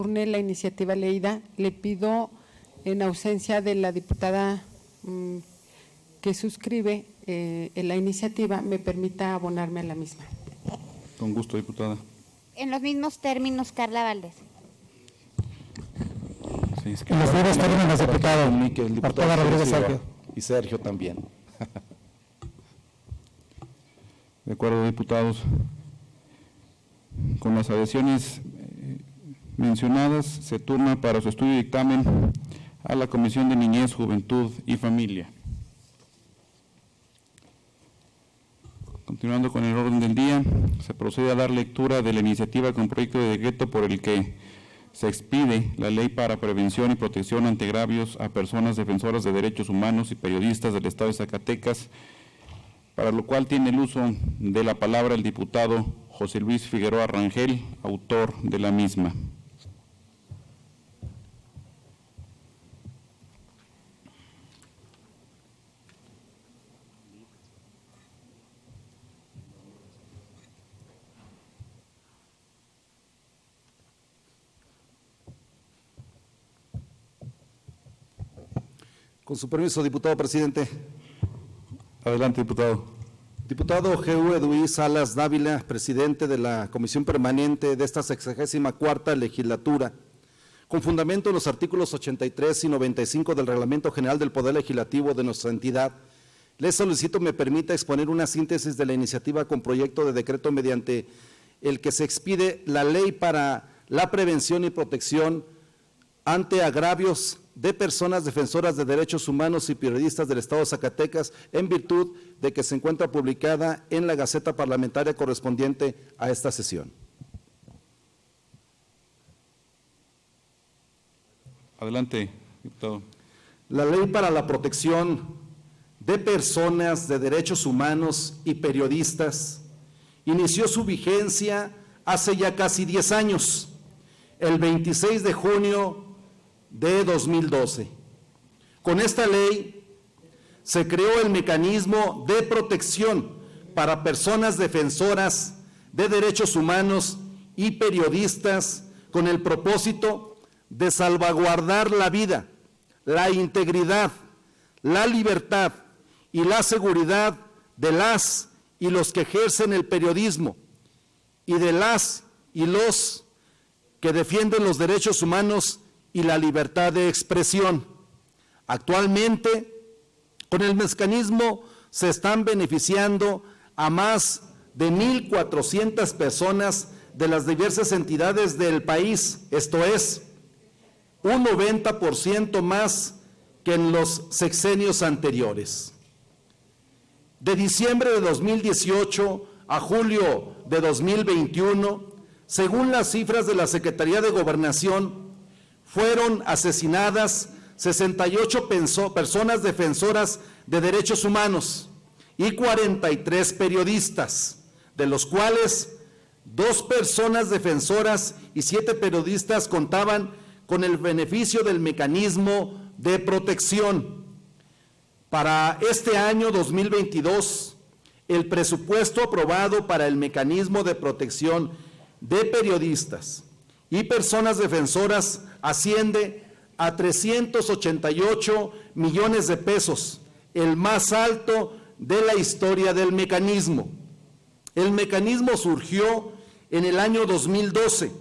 Turne la iniciativa leída, le pido, en ausencia de la diputada que suscribe la iniciativa, me permita abonarme a la misma. Con gusto, diputada. En los mismos términos, Carla Valdés. Sí, es que En los mismos términos, diputado. El diputado Rodríguez Sergio. y Sergio también. De acuerdo, diputados. Con las adhesiones mencionadas, se turna para su estudio y dictamen a la Comisión de Niñez, Juventud y Familia. Continuando con el orden del día, se procede a dar lectura de la iniciativa con proyecto de decreto por el que se expide la Ley para Prevención y Protección ante Agravios a Personas Defensoras de Derechos Humanos y Periodistas del Estado de Zacatecas, para lo cual tiene el uso de la palabra el diputado José Luis Figueroa Rangel, autor de la misma. Con su permiso, diputado presidente. Adelante, diputado. Diputado G.U. Eduí Salas Dávila, presidente de la Comisión Permanente de esta 64ª legislatura, con fundamento en los artículos 83 y 95 del Reglamento General del Poder Legislativo de nuestra entidad, le solicito me permita exponer una síntesis de la iniciativa con proyecto de decreto mediante el que se expide la Ley para la Prevención y Protección ante Agravios de Personas Defensoras de Derechos Humanos y Periodistas del Estado de Zacatecas, en virtud de que se encuentra publicada en la Gaceta Parlamentaria correspondiente a esta sesión. Adelante, diputado. La Ley para la Protección de Personas de Derechos Humanos y Periodistas inició su vigencia hace ya casi 10 años, el 26 de junio de 2012. Con esta ley se creó el mecanismo de protección para personas defensoras de derechos humanos y periodistas con el propósito de salvaguardar la vida, la integridad, la libertad y la seguridad de las y los que ejercen el periodismo y de las y los que defienden los derechos humanos y la libertad de expresión. Actualmente, con el mecanismo se están beneficiando a más de 1,400 personas de las diversas entidades del país, esto es, un 90% más que en los sexenios anteriores. De diciembre de 2018 a julio de 2021, según las cifras de la Secretaría de Gobernación, fueron asesinadas 68 personas defensoras de derechos humanos y 43 periodistas, de los cuales 2 personas defensoras y 7 periodistas contaban con el beneficio del mecanismo de protección. Para este año 2022, el presupuesto aprobado para el mecanismo de protección de periodistas y personas defensoras asciende a 388 millones de pesos, el más alto de la historia del mecanismo. El mecanismo surgió en el año 2012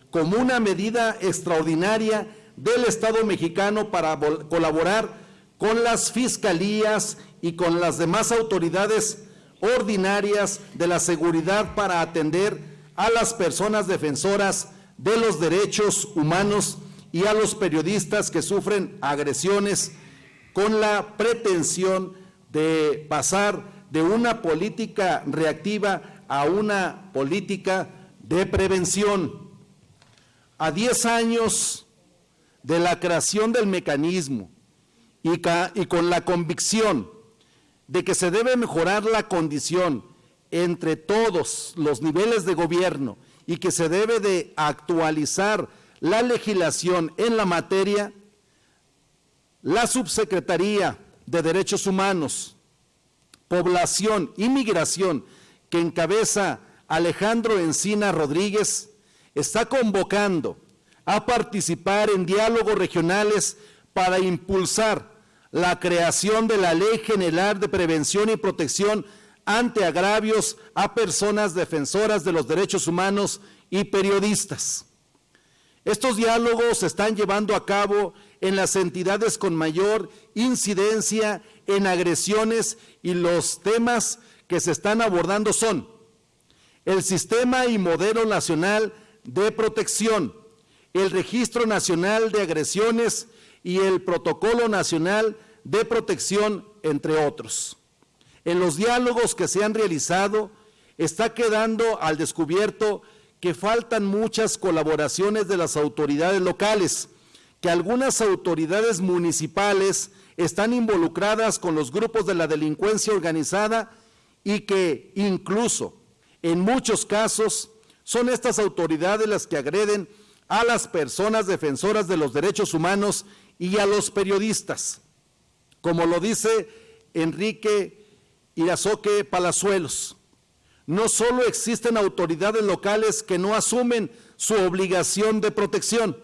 como una medida extraordinaria del Estado mexicano para colaborar con las fiscalías y con las demás autoridades ordinarias de la seguridad para atender a las personas defensoras de los derechos humanos y a los periodistas que sufren agresiones, con la pretensión de pasar de una política reactiva a una política de prevención. A 10 años de la creación del mecanismo y con la convicción de que se debe mejorar la condición entre todos los niveles de gobierno y que se debe de actualizar la legislación en la materia, la Subsecretaría de Derechos Humanos, Población y Migración, que encabeza Alejandro Encina Rodríguez, está convocando a participar en diálogos regionales para impulsar la creación de la Ley General de Prevención y Protección ante agravios a personas defensoras de los derechos humanos y periodistas. Estos diálogos se están llevando a cabo en las entidades con mayor incidencia en agresiones y los temas que se están abordando son el Sistema y Modelo Nacional de Protección, el Registro Nacional de Agresiones y el Protocolo Nacional de Protección, entre otros. En los diálogos que se han realizado, está quedando al descubierto que faltan muchas colaboraciones de las autoridades locales, que algunas autoridades municipales están involucradas con los grupos de la delincuencia organizada y que incluso en muchos casos son estas autoridades las que agreden a las personas defensoras de los derechos humanos y a los periodistas, como lo dice Enrique Irazoque Palazuelos. No solo existen autoridades locales que no asumen su obligación de protección,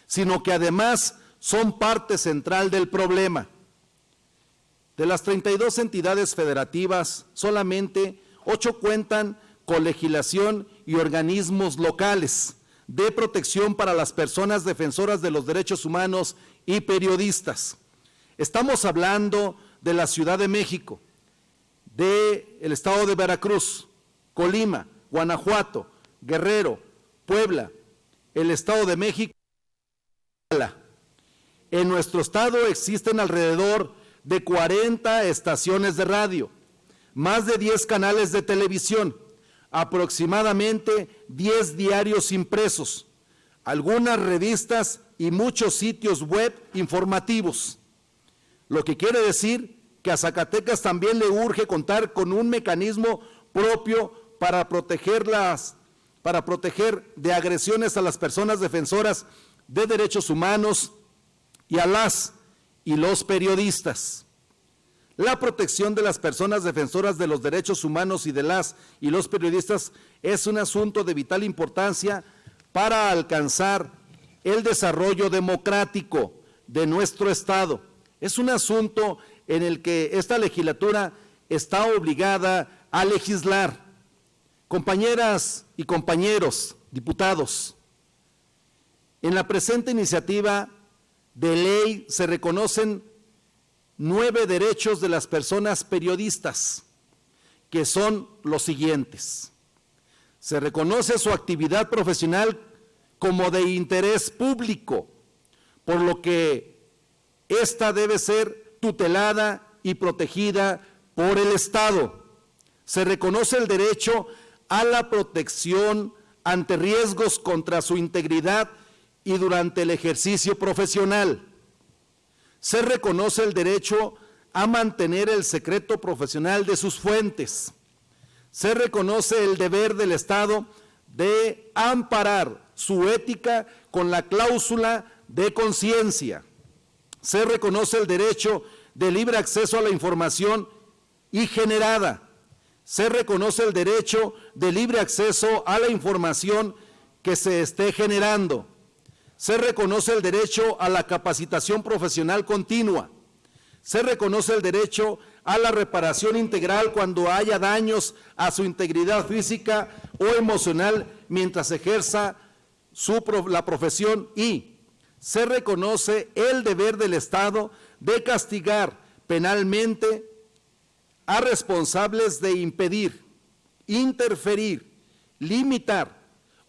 sino que además son parte central del problema. De las 32 entidades federativas, solamente 8 cuentan con legislación y organismos locales de protección para las personas defensoras de los derechos humanos y periodistas. Estamos hablando de la Ciudad de México, del estado de Veracruz, Colima, Guanajuato, Guerrero, Puebla, el Estado de México. En nuestro estado existen alrededor de 40 estaciones de radio, más de 10 canales de televisión, aproximadamente 10 diarios impresos, algunas revistas y muchos sitios web informativos. Lo que quiere decir que a Zacatecas también le urge contar con un mecanismo propio para proteger de agresiones a las personas defensoras de derechos humanos y a las y los periodistas. La protección de las personas defensoras de los derechos humanos y de las y los periodistas es un asunto de vital importancia para alcanzar el desarrollo democrático de nuestro Estado. Es un asunto en el que esta legislatura está obligada a legislar. Compañeras y compañeros diputados, en la presente iniciativa de ley se reconocen 9 derechos de las personas periodistas, que son los siguientes. Se reconoce su actividad profesional como de interés público, por lo que ésta debe ser tutelada y protegida por el Estado. Se reconoce el derecho a la protección ante riesgos contra su integridad y durante el ejercicio profesional. Se reconoce el derecho a mantener el secreto profesional de sus fuentes. Se reconoce el deber del Estado de amparar su ética con la cláusula de conciencia. Se reconoce el derecho de libre acceso a la información y generada. Se reconoce el derecho de libre acceso a la información que se esté generando. Se reconoce el derecho a la capacitación profesional continua. Se reconoce el derecho a la reparación integral cuando haya daños a su integridad física o emocional mientras ejerza la profesión, y se reconoce el deber del Estado de castigar penalmente a responsables de impedir, interferir, limitar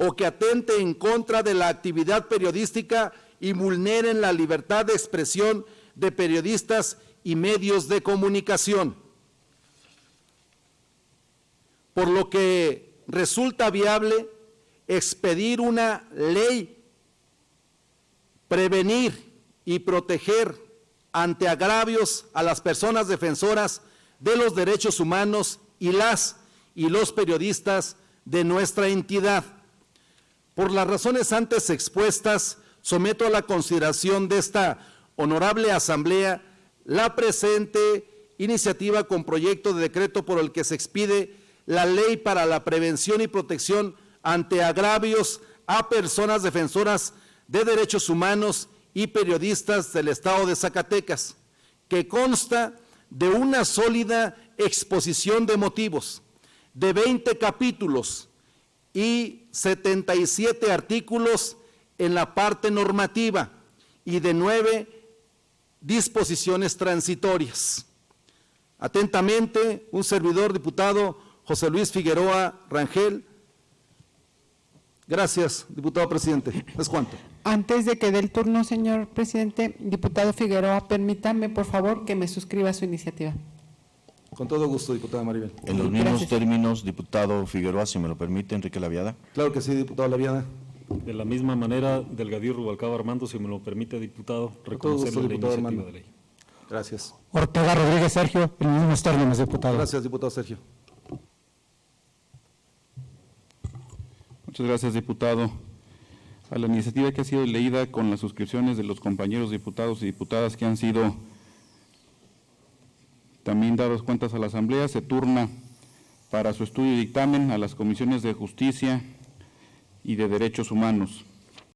o que atente en contra de la actividad periodística y vulneren la libertad de expresión de periodistas y medios de comunicación. Por lo que resulta viable expedir una ley, prevenir y proteger ante agravios a las personas defensoras de los derechos humanos y las y los periodistas de nuestra entidad. Por las razones antes expuestas, someto a la consideración de esta honorable asamblea la presente iniciativa con proyecto de decreto por el que se expide la Ley para la Prevención y Protección ante agravios a personas defensoras de Derechos Humanos y Periodistas del Estado de Zacatecas, que consta de una sólida exposición de motivos, de 20 capítulos y 77 artículos en la parte normativa y de 9 disposiciones transitorias. Atentamente, un servidor, diputado José Luis Figueroa Rangel. Gracias, diputado presidente. ¿Es cuánto? Antes de que dé el turno, señor presidente, diputado Figueroa, permítame, por favor, que me suscriba a su iniciativa. Con todo gusto, diputada Maribel. En los mismos Gracias. términos, diputado Figueroa, si me lo permite, Enrique Laviada. Claro que sí, diputado Laviada. De la misma manera, Delgadillo Rubalcaba Armando, si me lo permite, diputado, gusto, reconocerle la diputado iniciativa Armando. de ley. Gracias. Ortega Rodríguez Sergio, en los mismos términos, diputado. Gracias, diputado Sergio. Muchas gracias, diputado. A la iniciativa que ha sido leída con las suscripciones de los compañeros diputados y diputadas que han sido también dados cuentas a la Asamblea, se turna para su estudio y dictamen a las comisiones de Justicia y de Derechos Humanos.